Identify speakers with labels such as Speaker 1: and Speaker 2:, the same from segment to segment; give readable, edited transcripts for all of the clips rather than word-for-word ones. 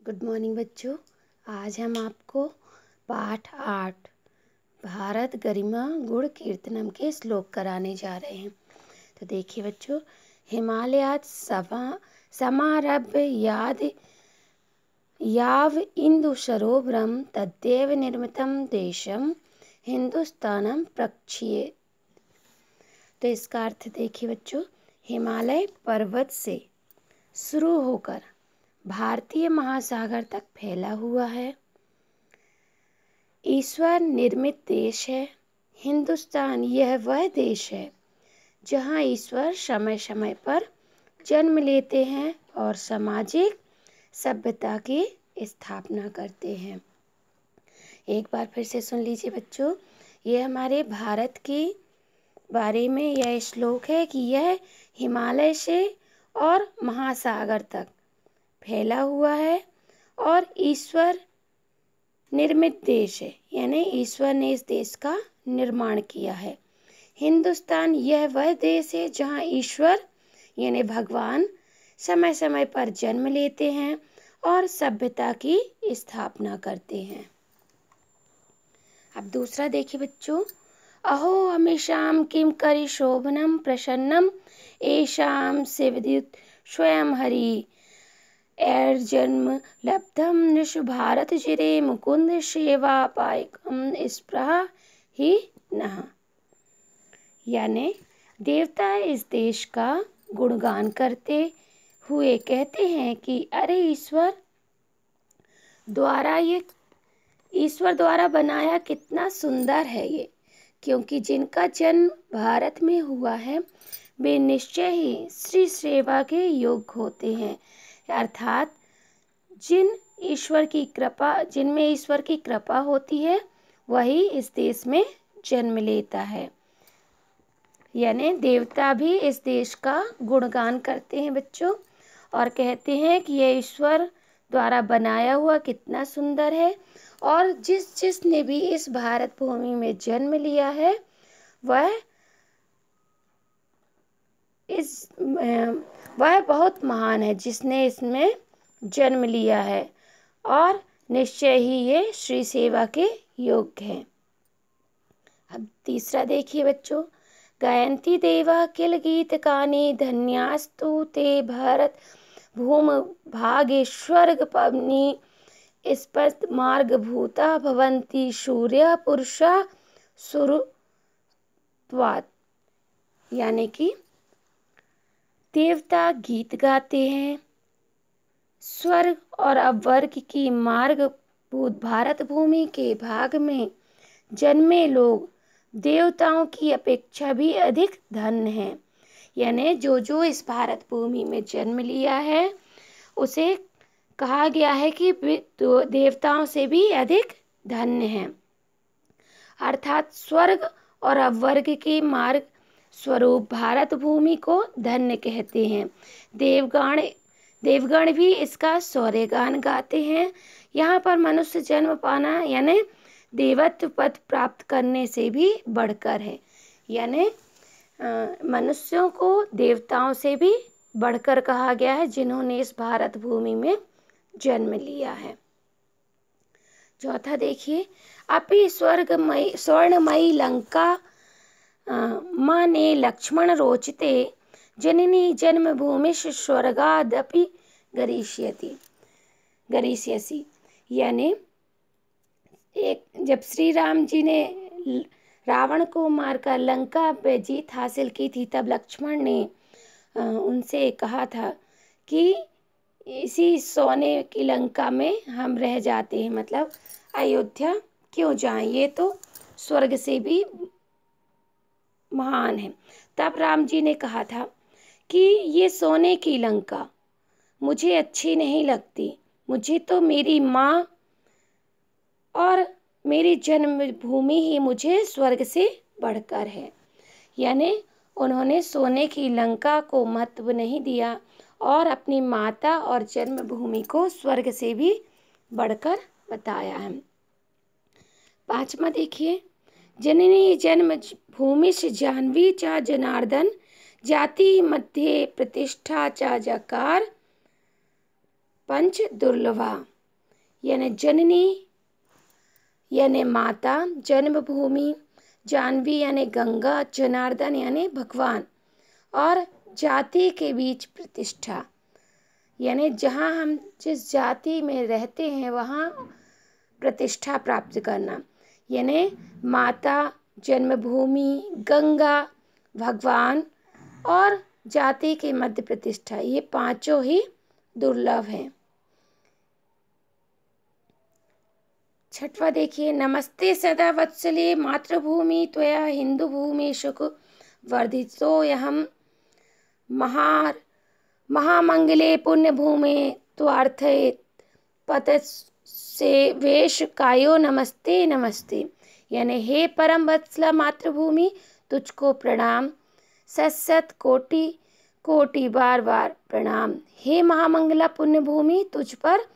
Speaker 1: Good morning बच्चों। आज हम आपको पाठ 8 भारत गरिमा गुण कीर्तनम के श्लोक कराने जा रहे हैं। तो देखिए बच्चों, हिमालयात समारभ्य याव इंदु सरोवरम तद्देव निर्मितम देशम हिंदुस्तानम प्रक्षिये। तो इसका अर्थ देखिए बच्चों, हिमालय पर्वत से शुरू होकर भारतीय महासागर तक फैला हुआ है, ईश्वर निर्मित देश है। हिंदुस्तान यह वह देश है जहाँ ईश्वर समय समय पर जन्म लेते हैं और सामाजिक सभ्यता की स्थापना करते हैं। एक बार फिर से सुन लीजिए बच्चों, यह हमारे भारत के बारे में यह श्लोक है कि यह हिमालय से और महासागर तक फैला हुआ है और ईश्वर निर्मित देश है, यानी ईश्वर ने इस देश का निर्माण किया है। हिंदुस्तान यह वह देश है जहाँ ईश्वर यानी भगवान समय समय पर जन्म लेते हैं और सभ्यता की स्थापना करते हैं। अब दूसरा देखिए बच्चों, अहो अमीशाम किम करि शोभनम प्रसन्नम एशाम शिवदूत स्वयं हरि एर जन्म लब्धम नृष भारत जिरे मुकुंद सेवा पायकम स्पृहा ही नः। यानी देवता इस देश का गुणगान करते हुए कहते हैं कि अरे ईश्वर द्वारा बनाया कितना सुंदर है ये, क्योंकि जिनका जन्म भारत में हुआ है वे निश्चय ही श्री सेवा के योग्य होते हैं, अर्थात जिनमें ईश्वर की कृपा होती है वही इस देश में जन्म लेता है। यानी देवता भी इस देश का गुणगान करते हैं बच्चों और कहते हैं कि यह ईश्वर द्वारा बनाया हुआ कितना सुंदर है, और जिसने भी इस भारत भूमि में जन्म लिया है वह बहुत महान है जिसने इसमें जन्म लिया है, और निश्चय ही ये श्री सेवा के योग्य हैं। अब तीसरा देखिए बच्चों, गायन्ति देवा किल गीतकानि धन्यास्तु ते भारत भूम भागे स्वर्ग पवनी स्पष्ट मार्ग भूता भवन्ति सूर्य पुरुषा सुरत्वात्। यानी कि देवता गीत गाते हैं, स्वर्ग और अपवर्ग की मार्ग भारत भूमि के भाग में जन्मे लोग देवताओं की अपेक्षा भी अधिक धन्य हैं। यानी जो इस भारत भूमि में जन्म लिया है उसे कहा गया है कि देवताओं से भी अधिक धन्य हैं, अर्थात स्वर्ग और अपवर्ग के मार्ग स्वरूप भारत भूमि को धन्य कहते हैं। देवगण भी इसका शौर्यगान गाते हैं। यहाँ पर मनुष्य जन्म पाना यानी देवत्व पद प्राप्त करने से भी बढ़कर है, यानी मनुष्यों को देवताओं से भी बढ़कर कहा गया है जिन्होंने इस भारत भूमि में जन्म लिया है। चौथा देखिए, अपि स्वर्णमयी लंका माने लक्ष्मण रोचते जननी जन्मभूमि स्वर्गादपि गरिष्यसि। यानी जब श्री राम जी ने रावण को मारकर लंका पे जीत हासिल की थी, तब लक्ष्मण ने उनसे कहा था कि इसी सोने की लंका में हम रह जाते हैं, मतलब अयोध्या क्यों जाएं, ये तो स्वर्ग से भी महान है। तब राम जी ने कहा था कि ये सोने की लंका मुझे अच्छी नहीं लगती, मुझे तो मेरी माँ और मेरी जन्मभूमि ही मुझे स्वर्ग से बढ़कर है। यानी उन्होंने सोने की लंका को महत्व नहीं दिया और अपनी माता और जन्मभूमि को स्वर्ग से भी बढ़कर बताया है। पांचवा देखिए, जननी जन्म भूमि से जाह्नवी चा जनार्दन जाति मध्य प्रतिष्ठा चा जकार पंच दुर्लभा। यानी जननी यानी माता, जन्मभूमि, जानवी यानी गंगा, जनार्दन यानी भगवान, और जाति के बीच प्रतिष्ठा यानी जहाँ हम जिस जाति में रहते हैं वहाँ प्रतिष्ठा प्राप्त करना। यानी माता, जन्मभूमि, गंगा, भगवान और जाति के मध्य प्रतिष्ठा, ये पांचों ही दुर्लभ हैं। छठवां देखिए, नमस्ते सदा वत्सले मातृभूमि त्वया हिंदू भूमि सुख वर्धितो यहम महामंगले पुण्यभूमि त्वार्थे पतसे वेश कायो नमस्ते नमस्ते। यानी हे परम वत्सला मातृभूमि, तुझको प्रणाम, सत सत कोटि कोटि बार बार प्रणाम। हे महामंगला पुण्यभूमि, तुझ पर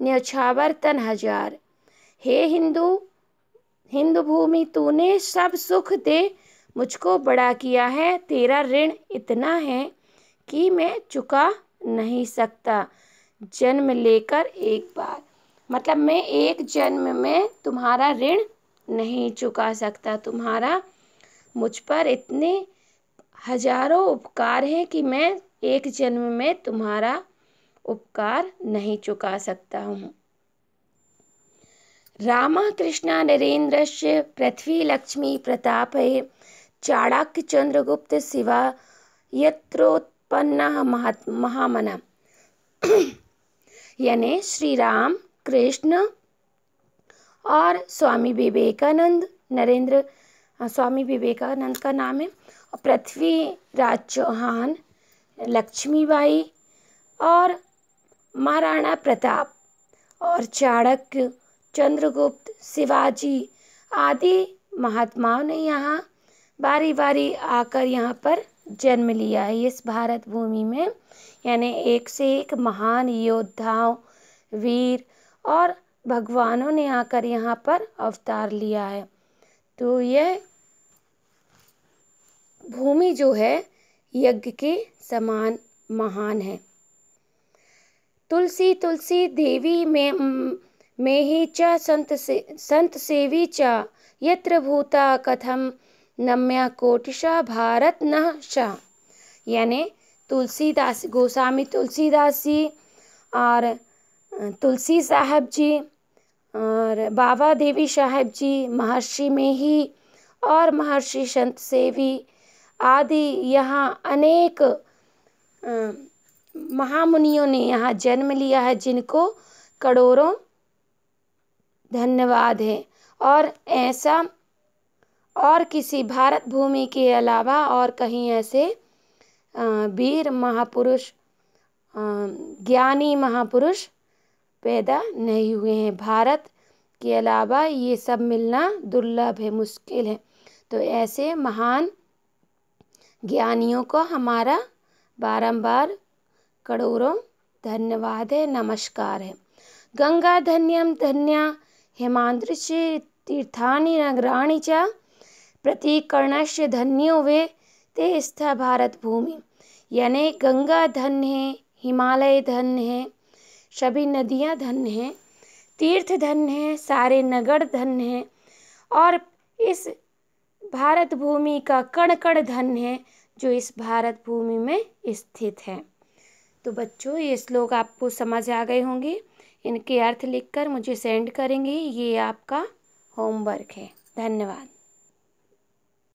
Speaker 1: न्यौछावर तन हजार। हे हिंदू भूमि, तूने सब सुख दे मुझको बड़ा किया है। तेरा ऋण इतना है कि मैं चुका नहीं सकता जन्म लेकर एक बार। मतलब मैं एक जन्म में तुम्हारा ऋण नहीं चुका सकता। तुम्हारा मुझ पर इतने हजारों उपकार हैं कि मैं एक जन्म में तुम्हारा उपकार नहीं चुका सकता हूँ। रामा कृष्णा नरेन्द्रस्य पृथ्वी लक्ष्मी प्रतापये चाणक्य चंद्रगुप्त शिवा यत्रोत्पन्ना महामना। यानी श्री राम, कृष्ण और स्वामी विवेकानंद, नरेंद्र स्वामी विवेकानंद का नाम है, और पृथ्वीराज चौहान, लक्ष्मीबाई और महाराणा प्रताप और चाणक्य, चंद्रगुप्त, शिवाजी आदि महात्माओं ने यहाँ बारी बारी आकर यहाँ पर जन्म लिया है इस भारत भूमि में। यानी एक से एक महान योद्धाओं, वीर और भगवानों ने आकर यहाँ पर अवतार लिया है। तो यह भूमि जो है यज्ञ के समान महान है। तुलसी तुलसी देवी में ही च संत सेवी च यत्र भूता कथम नम्या कोटिशा भारत न शा। यानी तुलसीदास, गोस्वामी तुलसीदास जी और तुलसी साहब जी और बाबा देवी साहब जी, महर्षि में ही और महर्षि संत सेवी आदि यहाँ अनेक महामुनियों ने यहाँ जन्म लिया है, जिनको करोड़ों धन्यवाद है। और ऐसा और किसी भारत भूमि के अलावा और कहीं ऐसे वीर महापुरुष, ज्ञानी महापुरुष पैदा नहीं हुए हैं। भारत के अलावा ये सब मिलना दुर्लभ है, मुश्किल है। तो ऐसे महान ज्ञानियों को हमारा बारंबार करोड़ों धन्यवाद है, नमस्कार है। गंगा धन्यम धन्या हेमाद्रिश्च तीर्थानि नगराणि च प्रतीकर्णस्य धन्यो वे ते स्था भारत भूमि। यानी गंगा धन्य है, हिमालय धन्य है, सभी नदियाँ धन्य हैं, तीर्थ धन्य हैं, सारे नगर धन्य हैं, और इस भारत भूमि का कण कण धन्य है जो इस भारत भूमि में स्थित है। तो बच्चों, ये श्लोक आपको समझ आ गए होंगे। इनके अर्थ लिखकर मुझे सेंड करेंगे, ये आपका होमवर्क है। धन्यवाद।